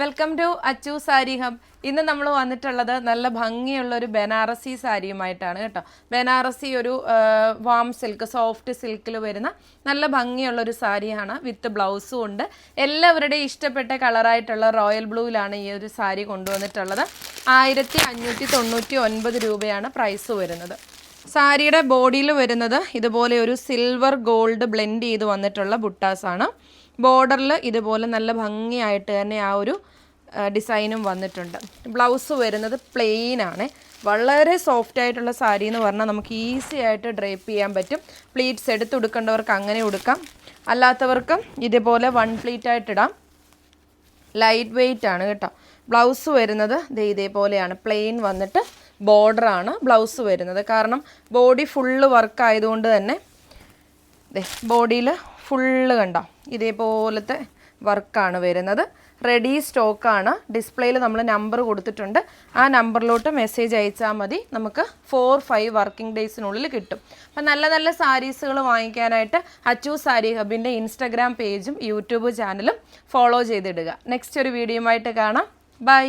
Welcome to Achu sari hub. ഇന്ന് നമ്മൾ വന്നിട്ടുള്ളത് നല്ല ഭംഗിയുള്ള ഒരു ബനാറസി സാരിയുമായിട്ടാണ് കേട്ടോ. ബനാറസി ഒരു വാം സിൽക്ക്, സോഫ്റ്റ് സിൽക്കിൽ വരുന്ന നല്ല ഭംഗിയുള്ള ഒരു സാരിയാണ്. വിത്ത് ബ്ലൗസും ഉണ്ട്. എല്ലാവരുടെയും ഇഷ്ടപ്പെട്ട കളറായിട്ടുള്ള റോയൽ ബ്ലൂവിലാണ് ഈ ഒരു സാരി കൊണ്ടുവന്നിട്ടുള്ളത്. 1599 രൂപയാണ് പ്രൈസ് വരുന്നത്. സാരിയുടെ ബോഡിയിൽ വരുന്നത് ഇതുപോലെ ഒരു സിൽവർ ഗോൾഡ് ബ്ലെൻഡ് ചെയ്ത് വന്നിട്ടുള്ള ബുട്ടാസാണ്. ബോർഡറിൽ ഇതുപോലെ നല്ല ഭംഗിയായിട്ട് തന്നെ ആ ഒരു ഡിസൈനും വന്നിട്ടുണ്ട്. ബ്ലൗസ് വരുന്നത് പ്ലെയിൻ ആണ്. വളരെ സോഫ്റ്റ് ആയിട്ടുള്ള സാരി എന്ന് പറഞ്ഞാൽ നമുക്ക് ഈസി ആയിട്ട് ഡ്രേപ്പ് ചെയ്യാൻ പറ്റും. പ്ലീറ്റ്സ് എടുത്ത് ഉടുക്കേണ്ടവർക്ക് അങ്ങനെ ഉടുക്കാം, അല്ലാത്തവർക്കും ഇതുപോലെ വൺ പ്ലീറ്റ് ആയിട്ട് ഇടാം. ലൈറ്റ് വെയ്റ്റ് ആണ് കേട്ടോ. ബ്ലൗസ് വരുന്നത് ഇതേപോലെയാണ്, പ്ലെയിൻ വന്നിട്ട് ബോർഡറാണ് ബ്ലൗസ് വരുന്നത്. കാരണം ബോഡി ഫുള്ള് വർക്ക് ആയതുകൊണ്ട് തന്നെ ബോഡിയിൽ ഫുള്ള് കണ്ടോ ഇതേപോലത്തെ വർക്കാണ് വരുന്നത്. റെഡി സ്റ്റോക്കാണ്. ഡിസ്പ്ലേയിൽ നമ്മൾ നമ്പർ കൊടുത്തിട്ടുണ്ട്. ആ നമ്പറിലോട്ട് മെസ്സേജ് അയച്ചാൽ മതി. നമുക്ക് 4-5 വർക്കിംഗ് ഡേയ്സിനുള്ളിൽ കിട്ടും. അപ്പം നല്ല നല്ല സാരീസുകൾ വാങ്ങിക്കാനായിട്ട് അച്ചു സാരി ഹബിൻ്റെ ഇൻസ്റ്റഗ്രാം പേജും യൂട്യൂബ് ചാനലും ഫോളോ ചെയ്തിടുക. നെക്സ്റ്റ് ഒരു വീഡിയോയുമായിട്ട് കാണാം. ബൈ.